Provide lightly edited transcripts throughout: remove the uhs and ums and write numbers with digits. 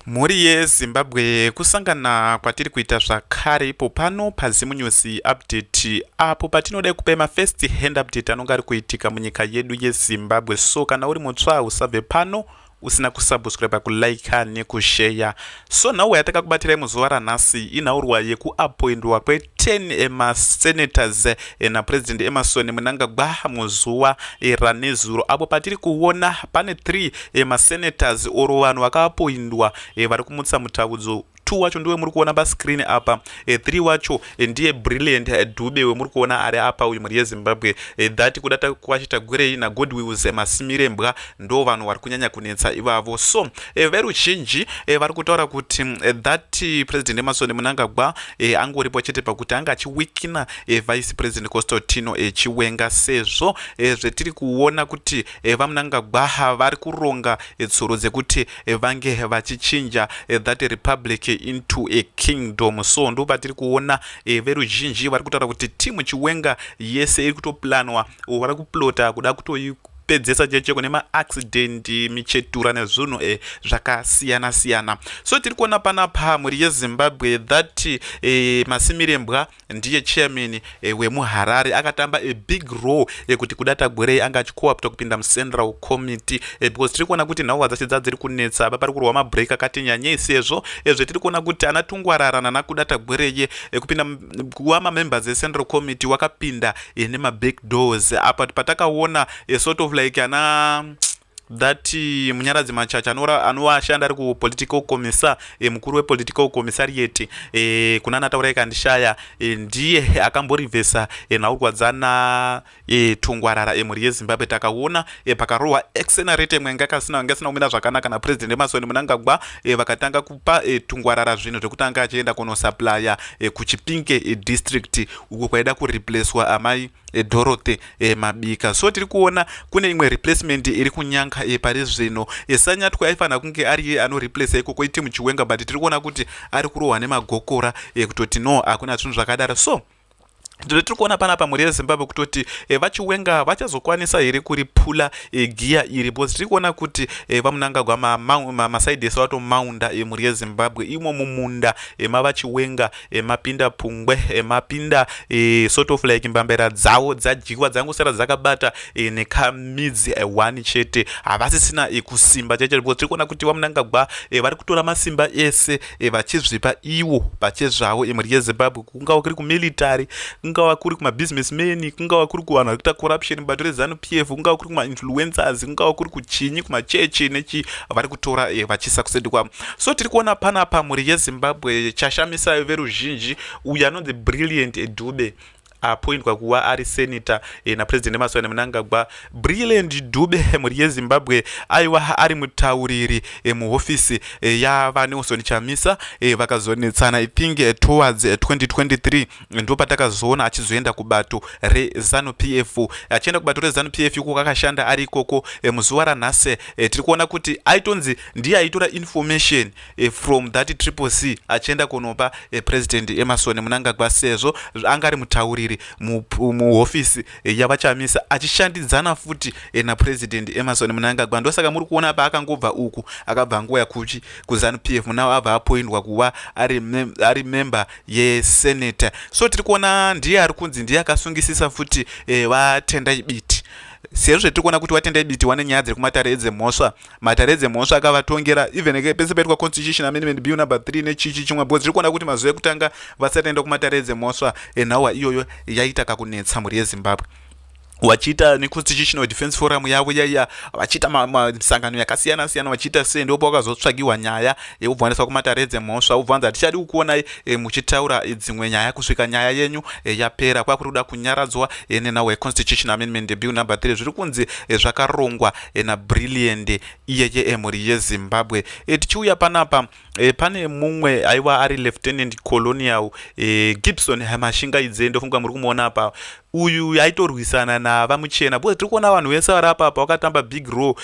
Mhuri yeZimbabwe kusangana kwatiri kuita zvakare ipo pano paZimu News update apo patinoda kupa mafirst hand update anonga ari kuitika munyika yedu yeZimbabwe. So kana uri mutsva usabve pano usina kusubscribe, kulike nekushare. So nhau yatakakubatira muzuva ranhasi inhaurwa yekuappointwa kwe10 emasenators napresident Emerson Mnangagwa muzuva ranezuro, apo patiri kuona pane 3 emasenators oro vanhu vakaappointwa vari kumutsa mutaudzo. 2 wacho ndiwe muri kuona pascreen apa, 3 wacho ndiye Brilliant Dube wemuri kuona ari apa uyu muri yeZimbabwe. That kudata kwachita gwerei naGodwills Masimirembwa ndo vanhu vari kunyanya kunetsa ivavo. So veruzhinji vari kutaura kuti that president Emerson Mnangagwa angoripo chete pakuti anga achiwikina vice president Constantino Chiwenga, sezvo zvetiri kuona kuti vaMnangagwa vari kuronga tsuro dzekuti vange vachichinja that republic into a kingdom. So ndo patiri kuona veruzhinji vari kutaura kuti timu Chiwenga yese iri kutoplanwa, vari kuplota kuda pedzesa cheche kune maaccident, michetura nezvinhu zvakasiyana siyana. So tiri kuona panapa muri yeZimbabwe that Masimirembwa ndiye chairman wemuHarare akatamba a big role yekuti kudata gwerei anga achikoapta kupinda muCentral Committee, because tiri kuona kuti nhau dzacho dziri kunetsa pari kurwa mabreak akati nyanyei, sezvo zvetiri kuona kuti ana Tungwarara nakudata gwerei kupinda kuva mamembers eCentral Committee wakapinda nemaback doors. Apa patakaona sort of like ana that Munyaradzi Machacha anoashanda ari kupolitical commissar, mukuru wepolitical commissariat kuna Nataura Kandishaya ndiye akamborivhesa nhaurwadzana Tungwarara muri yeZimbabwe. Takaona pakarohwa accelerate mwenga kasina kumira zvakanaka napresident Emerson Mnangagwa, vakatanga kupa Tungwarara zvinhu zvekuti anga achienda kunosuplya kuChipinge district uko kwaida kureplacewa amai Dorothy Mabika. So tiri kuona kune imwe replacement iri kunyanga pari zvino. Sanyatwa aifanira kunge ari anoreplace ikoko itimu Chiwenga, but tiri kuona kuti ari kurohwa nemagokora kutoti no hakuna zvinhu zvakadaro. So tiri kuona panapa muri yeZimbabwe kutoti vaChiwenga vachazokwanisa here kuripula giya iri, because tiri kuona kuti vaMnangagwa maside ese vatomaunda muri yeZimbabwe imo mumunda mavaChiwenga mapinda pungwe mapinda sort of like mbambera dzavo dzadyiwa dzangosara dzakabata nekamidzi 1 chete, havasisina kusimba cheche, because tiri kuona kuti vaMnangagwa vari kutora masimba ese vachizvipa iwo pachezvavo muri yeZimbabwe, kungava kuri kumilitary, kungava kuri kumabusinessmen, kungava kuri kuvanhu vari kuita corruption bato reZANU-PF, kungava kuri kumainfluencers, kungava kuri kuchinyi kumachechi nechi vari kutora vachisa kusedi kwavo. So tiri kuona panapa muri yeZimbabwe chashamisa veruzhinji uyu anonzi Brilliant Dube appointwa kuva ari senator napresident Emerson Mnangagwa. Brilliant Dube muri yeZimbabwe aiva ari mutauriri muhofisi yaVaNelson Chamisa, vakazonetsana ipinge towards 2023 ndo patakazoona achizoenda kubato reZANU-PF. Achienda kubato reZANU-PF iko kakashanda ari ikoko muzuva ranhasi. Tiri kuona kuti aitonzi ndiye aitora information from that triple C achienda kunopa president Emerson Mnangagwa, sezvo anga ari mutauriri muhofisi yavaChamisa achishandidzana futi napresident Emerson Mnangagwa. Ndosaka muri kuona paakangobva uku akabva nguva yakuchi kuZANU-PF nao abva appointwa kuva ari member yesenator. So tiri kuona ndiye ari kunzi ndiye akasungisisa futi vaTendai Biti, sezvo tiri kuona kuti waTendai Biti wane nyaya dziri kumatare edzemhosva. Matare edzemhosva akavatongera even pese paitwa constitution amendment bill number 3 nechichi chimwe, because tiri kuona kuti mazuva ekutanga vasati enda kumatare edzemhosva nhauwa iyoyo yaita kakunetsa muri yeZimbabwe. Wachiita neConstitutional Defense Forum yavo yaya, vachiita masangano yakasiyana siyana, vachiita sei ndipo wakazotsvagiwa nyaya ubvaniswa kumatare edzemhosva. Ubvanza tichadi kuona muchitaura dzimwe nyaya kusvika nyaya yenyu yapera, kwakuri kuda kunyaradzwa nenhau yeConstitutional Amendment Bill number 3 zviri kunzi zvakarongwa naBrilliant iyeye muri yeZimbabwe. Tichiuya panapa pane mumwe aiwa ari lieutenant colonial Gibson Hamashingaidze ndofunga muri kumuona apa. Uyu aitorwisana navamuchena because tiri kuona vanhu vese vari apa vakatamba big role.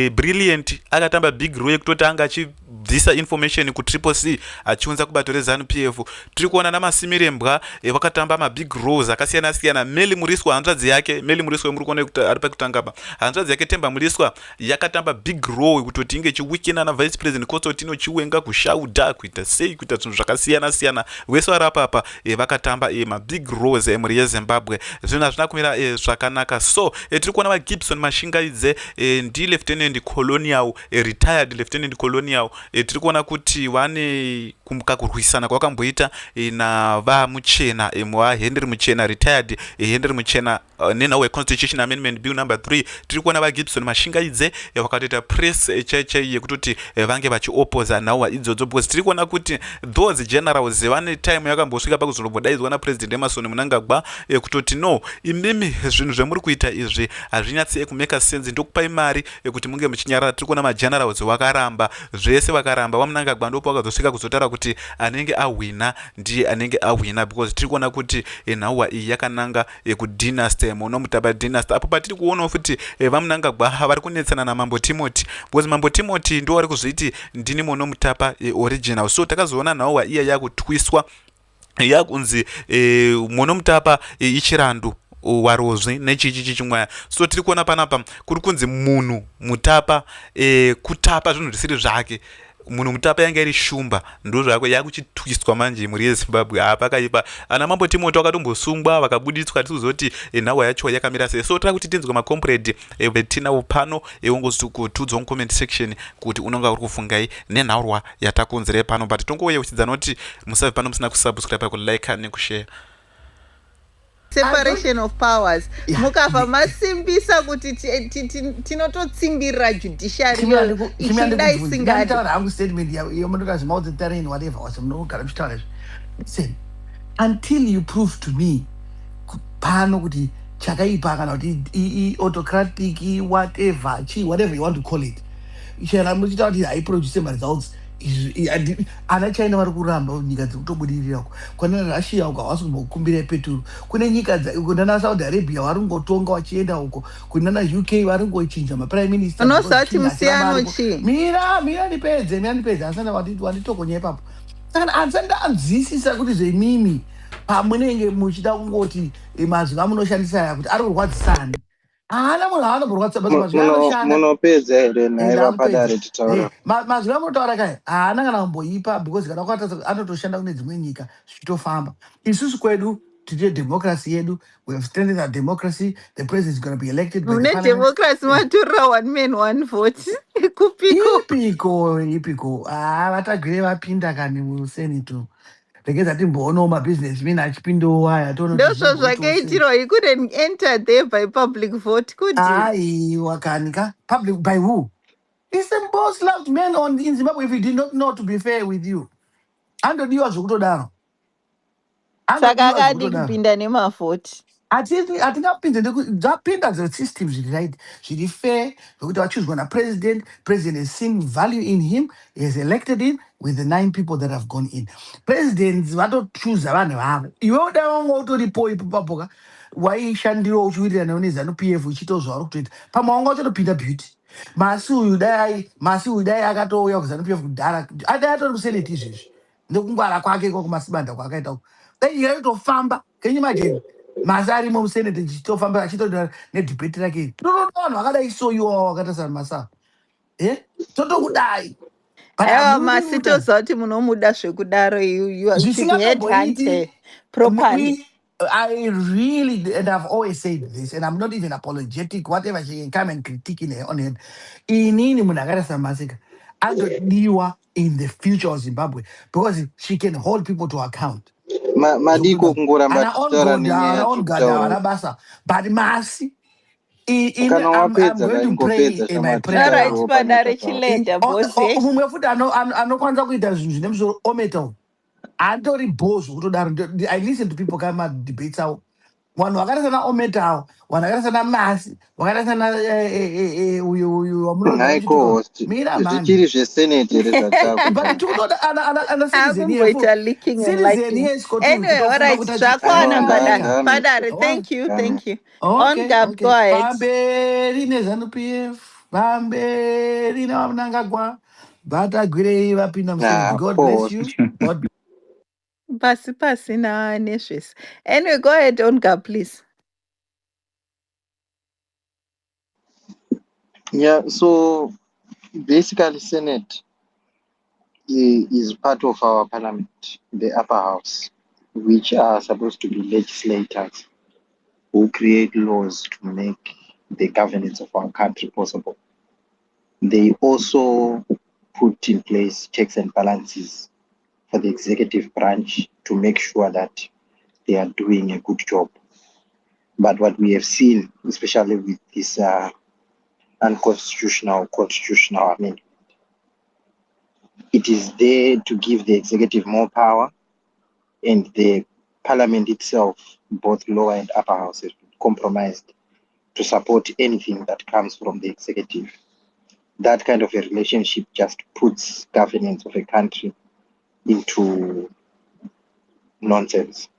Brilliant akatamba big role yekutoti anga achibvisa information kutriple C achiunza kubato reZANU-PF. Tiri kuona namaSimirembwa vakatamba mabig roles akasiyana siyana. Meli Muriswa hanzvadzi yake, Meli Muriswa muri kuona kuti ari pakutanga apa, hanzvadzi yake Temba Muriswa yakatamba big role kutoti inge chiwikina na vice president Kosotino chiwenga kushaudha kuita sei kuita zvinhu zvakasiyana siyana. Vese vari apa vakatamba mabig roles emhuri yeZimbabwe. Zvinhu hazvina kumira zvakanaka. So tiri kuona vaGibson Mashingaidze ndi lieutenant colonial, retired lieutenant colonial. Tiri kuona kuti vane kakurwisana kwakamboita navamuchena Henry Muchena, retired Henry Muchena nenhau Constitution Amendment Bill number 3. Tiri kuona vaGibson Mashingaidze vakatoita press chaichai yekutoti vange vachiopoza nhauwa idzodzo because tiri kuona kuti those generals vane time yakambosvika pakuzondobodaidzwa napresident Emerson Mnangagwa kutoti no, imimi zvinhu zvamuri kuita izvi hazvinyatsi kumeka sense, ndokupai mari kuti munge muchinyarara. Tiri kuona magenerals vakaramba, zvese vakaramba. WaMnangagwa ndopo wakazosvika kuzotaura kuti anenge ahwina ndiye anenge ahwina because tiri kuona kuti nhauwa iyi yakananga kudynasty munomutaba dynasty. Apo patiri kuonawo futi vaMnangagwa vari kunetsana naMambo Timothy because Mambo Timothy ndo vari kuzviti ndini munomutapa original. So takazoona nhauwa iya yakutwiswa yakunzi munomutapa ichirandu warozvi nechichi chimwaya. So tiri kuona panapa kuri kunzi munhu mutapa kutapa zvinhu zvisiri zvake. Munhu mutapa yanga iri shumba ndo zvako yakuchitwiswa manje muri yeZimbabwe apa kaipa. Ana Mambo Timothy wakatombosungwa vakabuditswa tichizoti nhauwa yacho yakamira sei. So tira kuti tinzwe macomrade vetinavo pano ongozitudzwa mucomment section kuti unonga uri kufungai nenhaurwa yatakonzere pano. But tongouyechidzana kuti musave pano musina kusubscribe, kulike nekushare. Separation of powers. Mukafa masimbisa kuti tinototsimbirira judiciary ichindaisinga hangu statement yomundokazi maudzetareni whatever wasemunogara muchitaura izvi. Listen, until you prove to me pano kuti chakaipa kana kuti autocratic whatever you want to call it, chena muchitaura kuti haiproduce results, ana China vari kuramba nyika dziri kutobudirirako. Kuna Russia uko havasi kumbokumbira peturu. Kune nyika kuna Saudi Arabia vari kungotonga vachienda uko. Kuna UK vari kungochinja maprime minister. Unosati musiyano chi? Mira ndipedze asana wanditokonya ipapo. Saka anzisisa kuti zvemimi pamunenge muchida kungoti mazwi amunoshandisa kuti ari kurwadzisana. Haana munhu haanoborwadzisa basi mazwi anoshanda. Munopedza here naye vapadare titaura. Mazwi amunotaura kai haana kana kumboipa because kana kwata anotoshanda kune dzimwe nyika zvichitofamba. Isusu kwedu tine democracy yedu, we have strengthened our democracy. The president is going to be elected by the parliament. Democracy matura one man one vote. Ipiko vatagire vapinda kani musenate. Regeza timboona mabusinessmen achipindowo aya tono. Ndozvo zvakaitirwa, he couldn't enter there by public vote, could he? Aiwa kanika. Public by who? He's the most loved man in Zimbabwe. If he did not know, to be fair with you, andodiwa zvekutodaro. Saka akadi kupinda nemavhoti. Hatingapinda dzapinda system zviri right, zviri fair, zvokuti vachuzwa napresident. President has seen value in him, he has elected him with the 9 people that have gone in. Presidents vatochuza vanhu vavo. Iwe uda wanga utoripo ipapoka waishandiro uchiwirirana neZANU-PF uchito zvauri kutoita. Pamwe wanga uchitopinda beauty. Masi uyu dai akatouya kuZANU-PF kudhara. Adai atori kusenate izvezvi. Nekungwara kwake iko kumasibanda kwakaita uko. Dai yaitofamba. Can you imagine? Masi arimo musenate chichitofamba achitoita nedebate rake. Tonoona vanhu vakadai soiwa wakatasana Masawa. Totokudai. Aiwa masitoza kuti munomuda zvekudaro you are headhunted properly. I really, and I've always said this, and I'm not even apologetic, whatever she can come and critique on it. Inini Munagara Masika, andodiwa in the future of Zimbabwe, because she can hold people to account. Madiko kungora mbatara basa, but Masi, I'm going to pray in my prayer. Alright, padare chilenda boss. Umwe futi anokwanza kuita zvinhu zvine musoro ometo. I listen to people come out debates out. Vanhu vakaita sana Ometao, vanhu vakaita sana Masi, vakaita sana uyu wamunoudza Nai muchitoro. co-host. Mira man. Zvichiri zvesenate rezvatako. But tikutoda ana citizen here. Akumboita licking and Citizen liking. here Scotland Anyway, all kutofunga right. kuti Zvakwana, America. Padare. Thank you. Dame. Thank you. On Okay, Gab, go okay. ahead. Pamberi neZanu PF. Pamberi naMnangagwa. Vatagwirei vapinda museveni. God bless Co-host. you. God Pasi na neshes. Anyway, go ahead, on Gab, please. Yeah, so basically Senate is part of our parliament, the upper house, which are supposed to be legislators who create laws to make the governance of our country possible. They also put in place checks and balances for the executive branch to make sure that they are doing a good job. But what we have seen, especially with this unconstitutional constitutional amendment, it is there to give the executive more power, and the parliament itself, both lower and upper house, has been compromised to support anything that comes from the executive. That kind of a relationship just puts governance of a country into nonsense.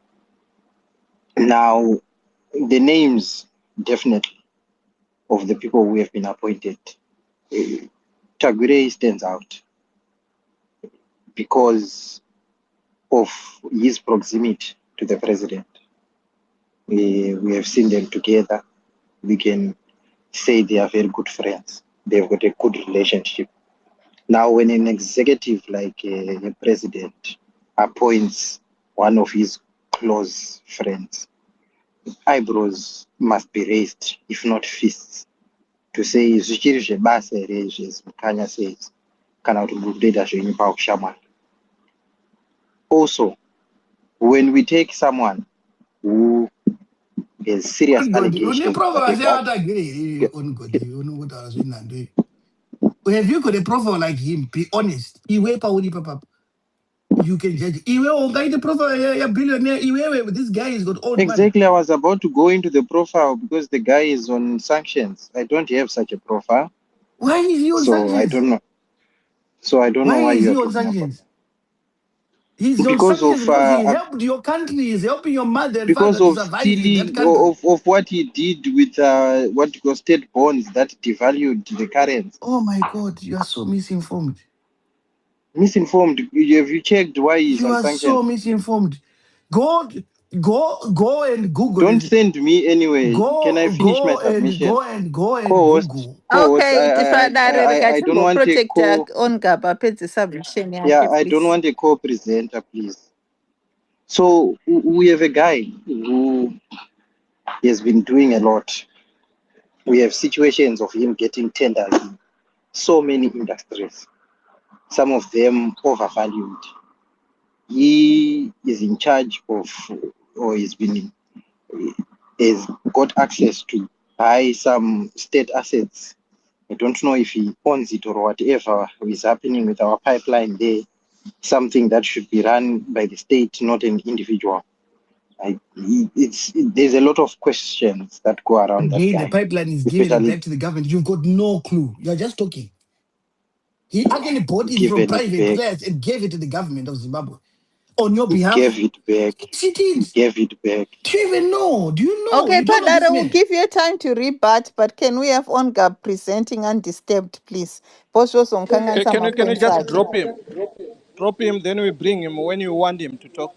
Now, the names, definitely, of the people who have been appointed, Tagure stands out because of his proximity to the president. We have seen them together. We can say they are very good friends. They've got a good relationship. Now, when an executive like a president appoints one of his close friends, eyebrows must be raised, if not fists, to say zvichiri zvebasa here zvezvikanya says kana kuti muri kutoita zvenyu pakushamwana. Also, when we take someone who has serious allegations have you got a profile like him? Be honest. You can judge. The profile billionaire. This guy has got old exactly money. I was about to go into the profile because the guy is on sanctions. I don't have such a profile. Why is he on sanctions? I don't know. So I don't know why is he you're on sanctions? About. He's because on sanctions of because he helped your country. He's helping your mother and because father of to survive in that country. of what he did with what was state bonds that devalued the currency. Oh my God, you are so misinformed. Misinformed? Have you checked why he's on sanctions? You are so misinformed. Go and Google. Don't send me anyway. Can I finish my submission? Go and co-host, Google. Okay, I don't want a on Gab, submission. Yeah, I don't want a co-presenter, please. So we have a guy who has been doing a lot. We have situations of him getting tenders in so many industries, some of them overvalued. He is in charge of, or has got access to buy some state assets. I don't know if he owns it or whatever is happening with our pipeline there. Something that should be run by the state, not an individual. There's a lot of questions that go around that guy. The pipeline is given back to the government. You've got no clue. You're just talking. He actually bought it from private players and gave it to the government of Zimbabwe on your behalf. Gave it back. Gave it back. Do you even know? Do you know? Okay, Padara, we'll give you time to rebut, but can we have Onga presenting undisturbed, please? Can you just drop him? Drop him, then we bring him when you want him to talk.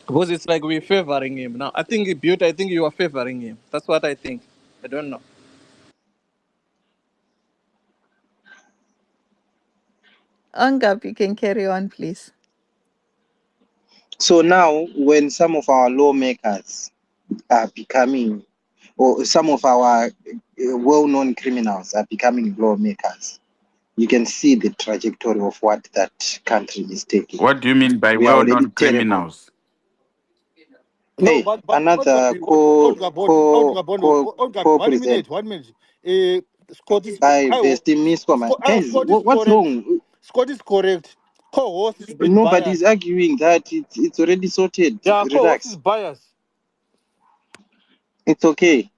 Because it's like we're favoring him now. I think you are favoring him. That's what I think. I don't know. Onga, you can carry on, please. So now, when some of our lawmakers are becoming, or some of our well-known criminals are becoming lawmakers, you can see the trajectory of what that country is taking. What do you mean by well-known criminals? Hey, no, but another co-president. 1 minute. Scott what's wrong? Scott is correct. Co-host is Nobody's arguing that it's already sorted. Yeah, Relax. Co-host is biased. It's okay.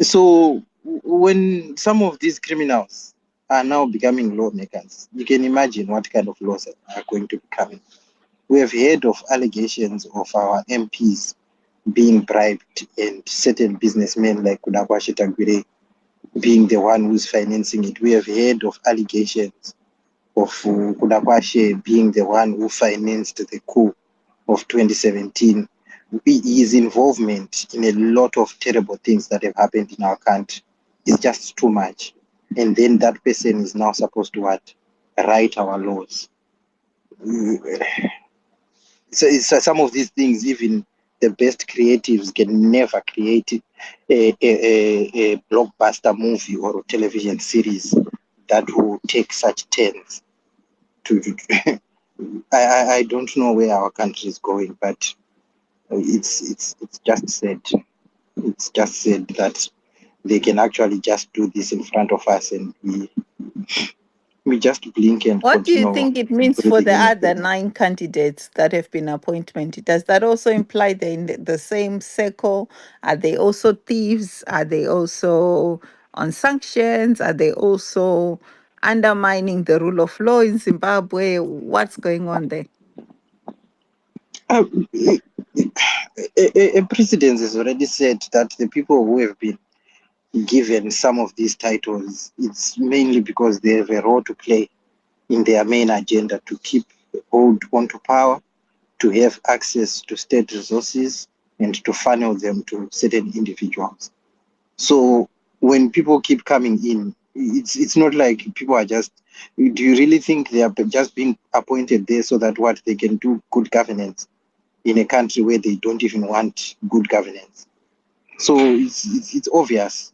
So when some of these criminals are now becoming lawmakers, you can imagine what kind of laws are going to be coming. We have heard of allegations of our MPs being bribed and certain businessmen like Kudakwashi Tagwire being the one who's financing it. We have heard of allegations of Kudakwashi being the one who financed the coup of 2017. His involvement in a lot of terrible things that have happened in our country is just too much. And then that person is now supposed to what? Write our laws. So some of these things, even the best creatives can never create a blockbuster movie or a television series that will take such turns. I don't know where our country is going, but it's just said. It's just said that they can actually just do this in front of us, and we just blink and What do you continue think it means for breathing the in other again. 9 candidates that have been appointed? Does that also imply they're in the same circle? Are they also thieves? Are they also on sanctions? Are they also undermining the rule of law in Zimbabwe? What's going on there? Uh, a president has already said that the people who have been given some of these titles, it's mainly because they have a role to play in their main agenda to keep hold onto power, to have access to state resources, and to funnel them to certain individuals. So when people keep coming in, it's not like people are just. Do you really think they are just being appointed there so that what they can do good governance in a country where they don't even want good governance? So it's obvious.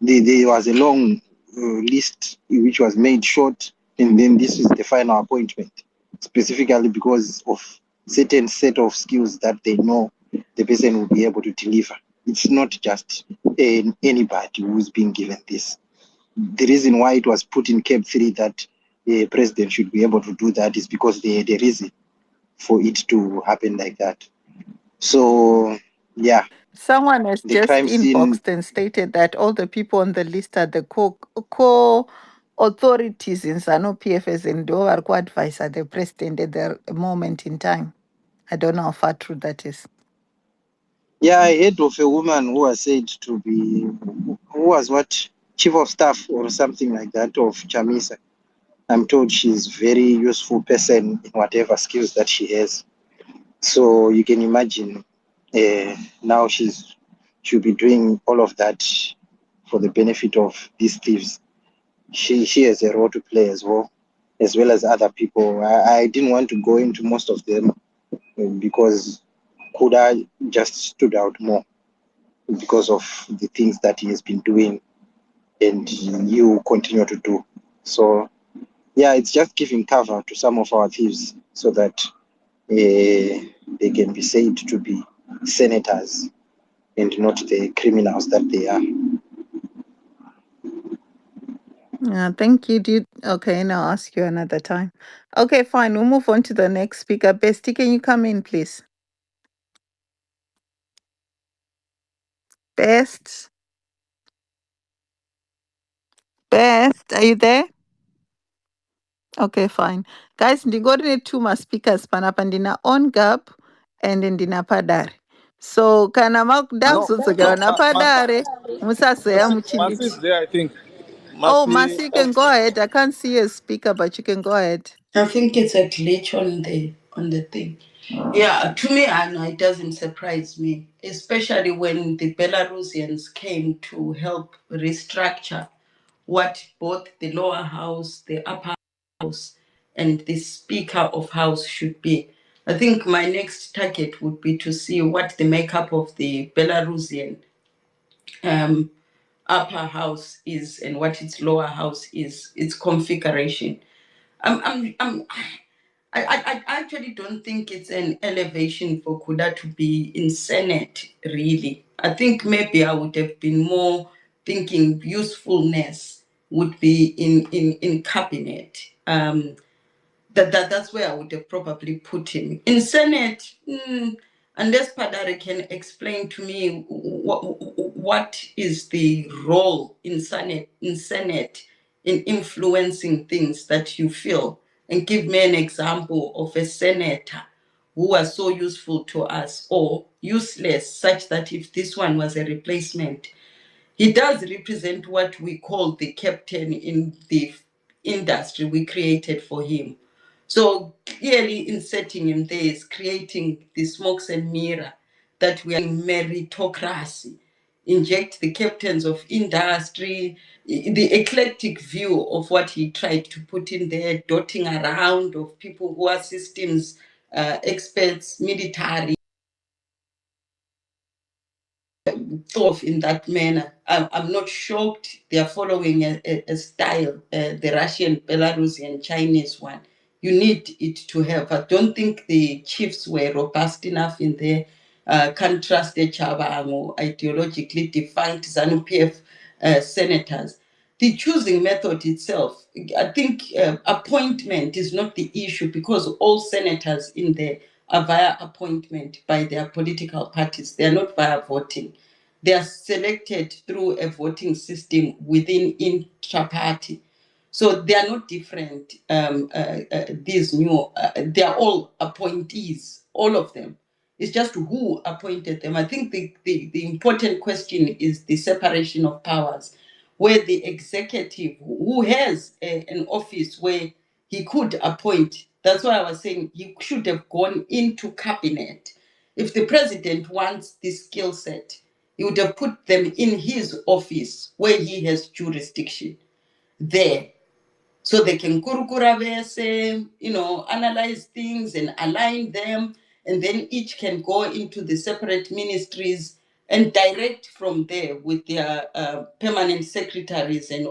There was a long list which was made short, and then this is the final appointment, specifically because of certain set of skills that they know the person will be able to deliver. It's not just anybody who's being given this. The reason why it was put in Cap 3 that the president should be able to do that is because they had a reason for it to happen like that. So, yeah, Someone has the just crime scene. inboxed and stated that all the people on the list are the core authorities in ZANU PFS and who are co-advised the president at the moment in time. I don't know how far true that is. Yeah, I heard of a woman who was said to be, who was what, chief of staff or something like that of Chamisa. I'm told she's very useful person in whatever skills that she has. So you can imagine now she'll be doing all of that for the benefit of these thieves. She has a role to play as well as other people. I didn't want to go into most of them because Kuda just stood out more because of the things that he has been doing and you continue to do. So yeah, it's just giving cover to some of our thieves so that they can be said to be senators and not the criminals that they are. Yeah, thank you. Okay, and I'll ask you another time. Okay, fine. We'll move on to the next speaker. Bestie, can you come in, please? Best, are you there? Okay, fine. Guys, ndingorine two speakers panapa ndina on gap and ndina padare. So kana makuda No, kuzodzokera no, napadare musazoya Masi is muchinditi. there, I think. Oh, Masi, Masi, you can go ahead. I can't see a speaker, but you can go ahead. I think it's a glitch on the thing. Yeah, to me, I know it doesn't surprise me, especially when the Belarusians came to help restructure what both the lower house, the upper house, and the speaker of house should be. I think my next target would be to see what the makeup of the Belarusian um, upper house is and what its lower house is, its configuration. I'm I actually don't think it's an elevation for Kuda to be in Senate, really. I think maybe I would have been more thinking usefulness would be in cabinet. That's where I would have probably put him. In Senate, unless Padare can explain to me what is the role in Senate in influencing things that you feel, and give me an example of a senator who was so useful to us or useless, such that if this one was a replacement, he does represent what we call the captain in the industry we created for him. So clearly inserting him there is creating the smokes and mirror that we are in meritocracy. Inject the captains of industry, the eclectic view of what he tried to put in there, dotting around of people who are systems experts, military, thought in that manner. I'm not shocked they are following a style, the Russian, Belarusian, Chinese one. You need it to have. I don't think the chiefs were robust enough in there. Can't trust the Chabango, ideologically defunct ZANU-PF senators. The choosing method itself, I think appointment is not the issue, because all senators in there are via appointment by their political parties. They are not via voting. They are selected through a voting system within intra-party. So they are not different, these new, they are all appointees, all of them. It's just who appointed them. I think the important question is the separation of powers, where the executive, who has an office where he could appoint, that's why I was saying he should have gone into cabinet. If the president wants this skill set, he would have put them in his office where he has jurisdiction there, so they can kurukura vese, analyze things and align them, and then each can go into the separate ministries and direct from there with their permanent secretaries and